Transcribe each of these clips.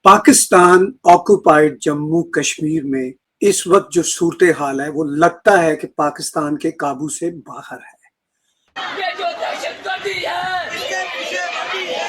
Pakistan occupied Jammu Kashmir में इस वक्त जो सूरत हाल है वो लगता है कि पाकिस्तान के काबू से बाहर है। ये जो दहशतगर्दी है, इसके पीछे वर्दी है।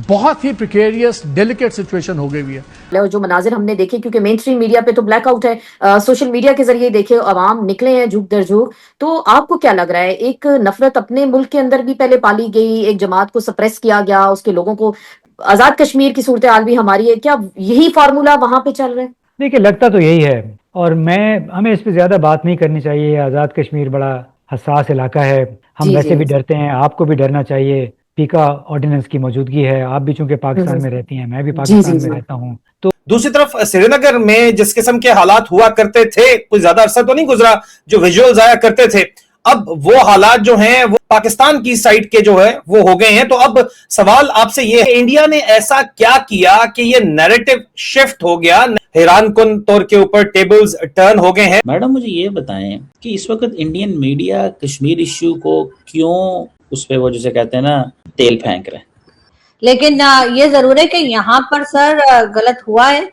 बहुत ही प्रिकेरियस डेलिकेट सिचुएशन हो गई हुई है। और जो मनाजिर हमने देखे, क्योंकि मेन स्ट्रीम मीडिया पे तो ब्लैक आउट है, सोशल मीडिया के जरिए देखे, अवाम निकले हैं झुक दर झुक, तो आपको क्या लग रहा है? एक नफरत अपने मुल्क के अंदर भी पहले पाली गई, एक जमात को सप्रेस किया गया, उसके लोगों को, आजाद कश्मीर की सूरत हाल भी हमारी है, क्या यही फार्मूला वहां पे चल रहा है? देखिए, लगता तो यही है, और हमें इस पे ज्यादा बात नहीं करनी चाहिए। आजाद कश्मीर बड़ा हसास इलाका है, हम वैसे भी डरते हैं, आपको भी डरना चाहिए। पीका ऑर्डिनेंस की मौजूदगी है, आप भी चूंकि पाकिस्तान में रहती हैं, मैं भी पाकिस्तान में रहता हूँ। तो दूसरी तरफ श्रीनगर में जिस किस्म के हालात हुआ करते थे, कुछ ज्यादा अरसा तो नहीं गुजरा जो विजुअल्स आया करते थे, अब वो हालात जो हैं वो पाकिस्तान की साइड के जो है वो हो गए हैं। तो अब सवाल आपसे ये है, इंडिया ने ऐसा क्या किया कि ये नैरेटिव शिफ्ट हो गया, हैरान कुन तौर के ऊपर टेबल्स टर्न हो गए हैं? मैडम, मुझे ये बताएं कि इस वक्त इंडियन मीडिया कश्मीर इश्यू को क्यों उस पे वो जिसे कहते हैं ना तेल फेंक रहे हैं? लेकिन ये जरूर है कि यहाँ पर सर गलत हुआ है,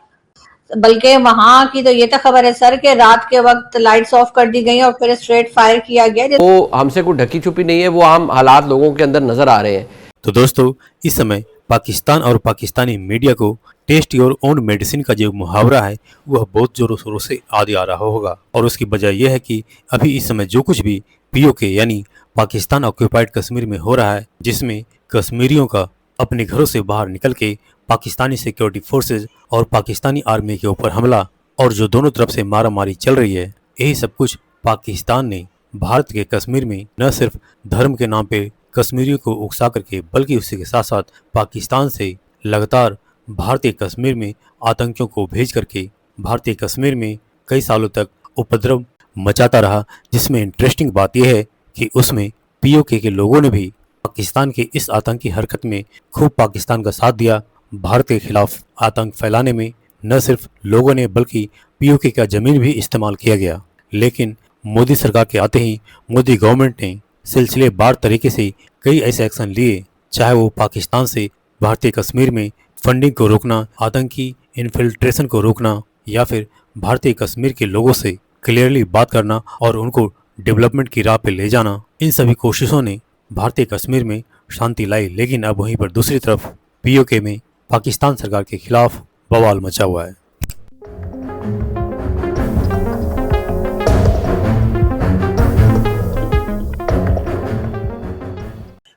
बल्कि वहाँ की तो ये तो खबर है सर कि रात के वक्त लाइट्स ऑफ कर दी गई और फिर स्ट्रेट फायर किया गया। वो हमसे कोई ढकी छुपी नहीं है, वो आम हालात लोगों के अंदर नजर आ रहे हैं। तो दोस्तों, इस समय पाकिस्तान और पाकिस्तानी मीडिया को टेस्ट योर ओन मेडिसिन का जो मुहावरा है वह बहुत जोरों शोरों से आगे आ रहा होगा, और उसकी वजह यह है कि अभी इस समय जो कुछ भी पीओके यानी पाकिस्तान ऑक्युपाइड कश्मीर में हो रहा है, जिसमें कश्मीरियों का अपने घरों से बाहर निकल के पाकिस्तानी सिक्योरिटी फोर्सेज और पाकिस्तानी आर्मी के ऊपर हमला, और जो दोनों तरफ से मारा मारी चल रही है, यही सब कुछ पाकिस्तान ने भारत के कश्मीर में न सिर्फ धर्म के नाम पे कश्मीरियों को उकसा करके, बल्कि उसी के साथ साथ पाकिस्तान से लगातार भारतीय कश्मीर में आतंकियों को भेज करके भारतीय कश्मीर में कई सालों तक उपद्रव मचाता रहा। जिसमें इंटरेस्टिंग बात यह है कि उसमें पीओके के लोगों ने भी पाकिस्तान की इस आतंकी हरकत में खूब पाकिस्तान का साथ दिया। भारत के खिलाफ आतंक फैलाने में न सिर्फ लोगों ने बल्कि पीओके का जमीन भी इस्तेमाल किया गया। लेकिन मोदी सरकार के आते ही मोदी गवर्नमेंट ने सिलसिलेवार तरीके से कई ऐसे एक्शन लिए, चाहे वो पाकिस्तान से भारतीय कश्मीर में फंडिंग को रोकना, आतंकी इन्फिल्ट्रेशन को रोकना, या फिर भारतीय कश्मीर के लोगों से क्लियरली बात करना और उनको डेवलपमेंट की राह पे ले जाना। इन सभी कोशिशों ने भारतीय कश्मीर में शांति लाई, लेकिन अब वहीं पर दूसरी तरफ पीओके में पाकिस्तान सरकार के खिलाफ बवाल मचा हुआ है।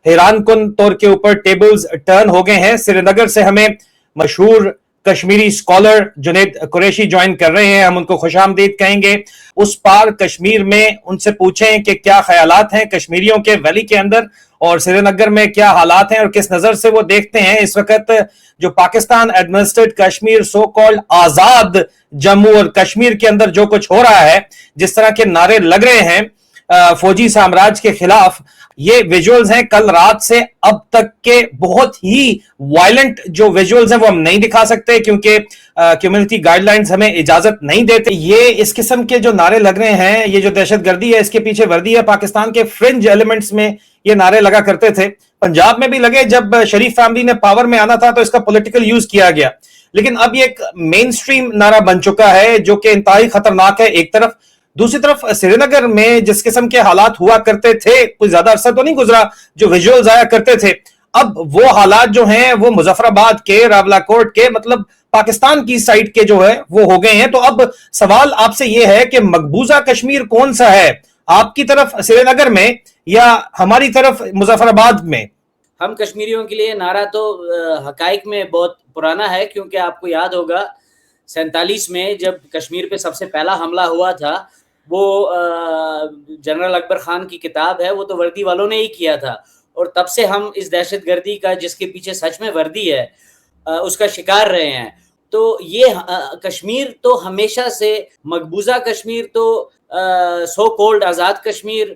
हैरान कुन तौर के ऊपर टेबल्स टर्न हो गए हैं। श्रीनगर से हमें मशहूर कश्मीरी स्कॉलर जुनैद कुरैशी ज्वाइन कर रहे हैं, हम उनको खुशामदीद कहेंगे। उस पार कश्मीर में उनसे पूछें कि क्या ख्यालात हैं कश्मीरियों के वैली के अंदर, और श्रीनगर में क्या हालात हैं और किस नजर से वो देखते हैं इस वक्त जो Pakistan administered Kashmir, so called Azad Jammu और कश्मीर के अंदर जो कुछ हो रहा है, जिस तरह के नारे लग रहे हैं फौजी साम्राज्य के खिलाफ। ये विजुअल्स हैं कल रात से अब तक के बहुत ही वायलेंट जो विजुअल्स हैं वो हम नहीं दिखा सकते क्योंकि कम्युनिटी गाइडलाइंस हमें इजाजत नहीं देते। ये इस किस्म के जो नारे लग रहे हैं, ये जो दहशतगर्दी है इसके पीछे वर्दी है। पाकिस्तान के फ्रिंज एलिमेंट्स में ये नारे लगा करते थे, पंजाब में भी लगे जब शरीफ फैमिली ने पावर में आना था तो इसका पॉलिटिकल यूज किया गया, लेकिन अब ये एक मेन स्ट्रीम नारा बन चुका है जो कि इंतहाई खतरनाक है एक तरफ। दूसरी तरफ श्रीनगर में जिस किस्म के हालात हुआ करते थे, कुछ ज्यादा अरसा तो नहीं गुजरा जो विजुअल्स आया करते थे, अब वो हालात जो हैं वो मुजफ्फराबाद के, रावलाकोट के, मतलब पाकिस्तान की साइड के जो है वो हो गए हैं। तो अब सवाल आपसे ये है कि मकबूजा कश्मीर कौन सा है, आपकी तरफ श्रीनगर में या हमारी तरफ मुजफ्फराबाद में? हम कश्मीरियों के लिए नारा तो हकाइक में बहुत पुराना है, क्योंकि आपको याद होगा 47 में जब कश्मीर पे सबसे पहला हमला हुआ था, वो जनरल अकबर खान की किताब है, वो तो वर्दी वालों ने ही किया था, और तब से हम इस दहशतगर्दी का जिसके पीछे सच में वर्दी है उसका शिकार रहे हैं। तो ये कश्मीर तो हमेशा से, मकबूजा कश्मीर तो सो कॉल्ड आज़ाद कश्मीर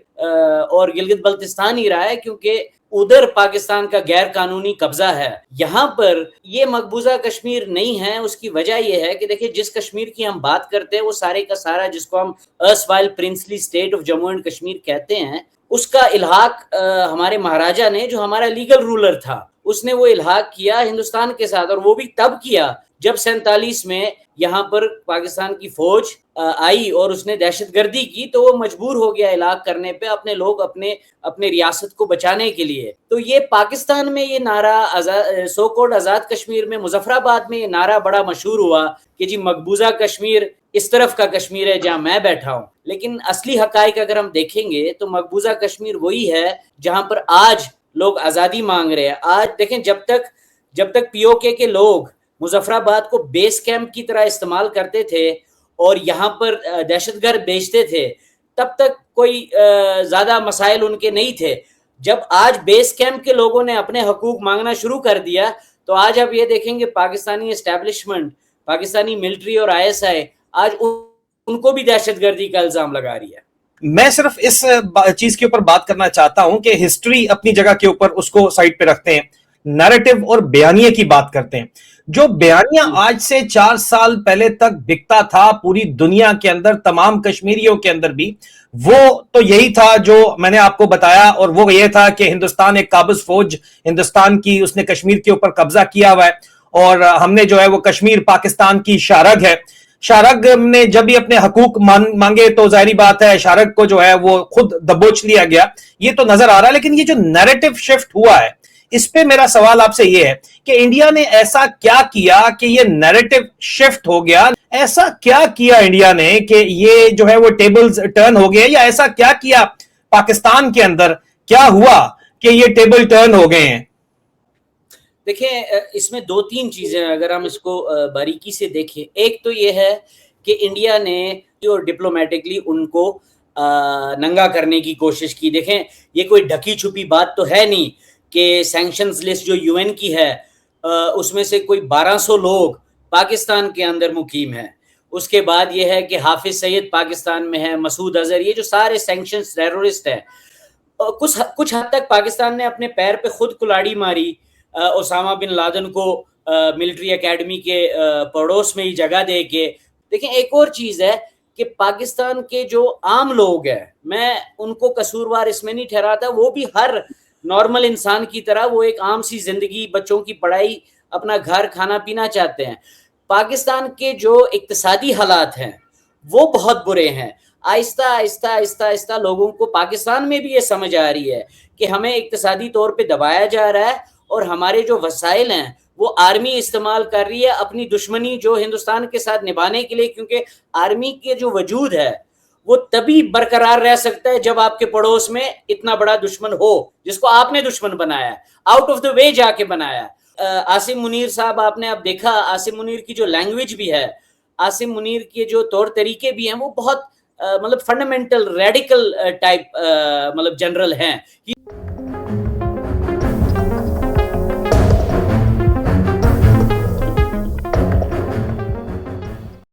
और गिलगित बल्तिस्तान ही रहा है, क्योंकि उधर पाकिस्तान का गैर कानूनी कब्जा है। यहाँ पर ये मकबूजा कश्मीर नहीं है। उसकी वजह यह है कि देखिए, जिस कश्मीर की हम बात करते हैं वो सारे का सारा जिसको हम erstwhile princely state of Jammu and Kashmir कहते हैं, اس کا الحاق ہمارے مہاراجا نے، جو ہمارا لیگل رولر تھا، اس نے وہ الحاق کیا ہندوستان کے ساتھ، اور وہ بھی تب کیا جب 47 میں یہاں پر پاکستان کی فوج آئی اور اس نے دہشت گردی کی، تو وہ مجبور ہو گیا الحاق کرنے پہ اپنے لوگ اپنے ریاست کو بچانے کے لیے. تو یہ پاکستان میں یہ نعرہ سو کوڈ آزاد کشمیر میں، مظفر آباد میں یہ نعرہ بڑا مشہور ہوا کہ جی مقبوضہ کشمیر اس طرف کا کشمیر ہے جہاں میں بیٹھا ہوں. لیکن اصلی حقائق اگر ہم دیکھیں گے تو مقبوضہ کشمیر وہی ہے جہاں پر آج لوگ آزادی مانگ رہے ہیں. آج دیکھیں، جب تک پی او کے لوگ مظفر آباد کو بیس کیمپ کی طرح استعمال کرتے تھے اور یہاں پر دہشت گرد بیچتے تھے، تب تک کوئی زیادہ مسائل ان کے نہیں تھے. جب آج بیس کیمپ کے لوگوں نے اپنے حقوق مانگنا شروع کر دیا تو آج آپ یہ دیکھیں گے پاکستانی اسٹیبلشمنٹ، پاکستانی ملٹری اور ISI آج ان کو بھی دہشت گردی کا الزام لگا رہی ہے. میں صرف اس چیز کے اوپر بات کرنا چاہتا ہوں کہ ہسٹری اپنی جگہ کے اوپر اس کو سائڈ پہ رکھتے ہیں، نیریٹو اور بیانیے کی بات کرتے ہیں. جو بیانیہ آج سے 4 سال پہلے تک بکتا تھا پوری دنیا کے اندر، تمام کشمیریوں کے اندر بھی، وہ تو یہی تھا جو میں نے آپ کو بتایا، اور وہ یہ تھا کہ ہندوستان ایک قابض فوج ہندوستان کی، اس نے کشمیر کے اوپر قبضہ کیا ہوا ہے، اور ہم نے جو ہے وہ کشمیر پاکستان کی شارگ ہے. شارگ نے جب بھی اپنے حقوق مانگے تو ظاہری بات ہے شارگ کو جو ہے وہ خود دبوچ لیا گیا. یہ تو نظر آ رہا ہے. لیکن یہ جو نیریٹو شفٹ ہوا ہے، اس پہ میرا سوال آپ سے یہ ہے کہ انڈیا نے ایسا کیا کیا کہ یہ نیریٹو شفٹ ہو گیا؟ ایسا کیا کیا انڈیا نے کہ یہ جو ہے وہ ٹیبلز ٹرن ہو گئے، یا ایسا کیا کیا پاکستان کے اندر، کیا ہوا کہ یہ ٹیبل ٹرن ہو گئے ہیں؟ دیکھیں، اس میں 2-3 چیزیں اگر ہم اس کو باریکی سے دیکھیں. ایک تو یہ ہے کہ انڈیا نے جو ڈپلومیٹکلی ان کو ننگا کرنے کی کوشش کی. دیکھیں، یہ کوئی ڈھکی چھپی بات تو ہے نہیں کہ سینکشنز لسٹ جو UN کی ہے اس میں سے کوئی 1200 لوگ پاکستان کے اندر مقیم ہیں. اس کے بعد یہ ہے کہ حافظ سعید پاکستان میں ہے، مسعود اظہر، یہ جو سارے سینکشنز ٹیرورسٹ ہیں. کچھ حد تک پاکستان نے اپنے پیر پہ خود کلاڑی ماری اسامہ بن لادن کو ملٹری اکیڈمی کے پڑوس میں ہی جگہ دے کے. دیکھیں، ایک اور چیز ہے کہ پاکستان کے جو عام لوگ ہیں، میں ان کو قصوروار اس میں نہیں ٹھہراتا، وہ بھی ہر نارمل انسان کی طرح وہ ایک عام سی زندگی، بچوں کی پڑھائی، اپنا گھر، کھانا پینا چاہتے ہیں. پاکستان کے جو اقتصادی حالات ہیں وہ بہت برے ہیں. آہستہ آہستہ آہستہ آہستہ لوگوں کو پاکستان میں بھی یہ سمجھ آ رہی ہے کہ ہمیں اقتصادی طور پہ دبایا جا رہا ہے، اور ہمارے جو وسائل ہیں وہ آرمی استعمال کر رہی ہے اپنی دشمنی جو ہندوستان کے ساتھ نبھانے کے لیے. کیونکہ آرمی کے جو وجود ہے وہ تبھی برقرار رہ سکتا ہے جب آپ کے پڑوس میں اتنا بڑا دشمن ہو جس کو آپ نے دشمن بنایا ہے، آؤٹ آف دا وے جا کے بنایا ہے. عاصم منیر صاحب، آپ نے اب دیکھا عاصم منیر کی جو لینگویج بھی ہے، عاصم منیر کے جو طور طریقے بھی ہیں، وہ بہت مطلب فنڈامنٹل ریڈیکل ٹائپ مطلب جنرل ہیں.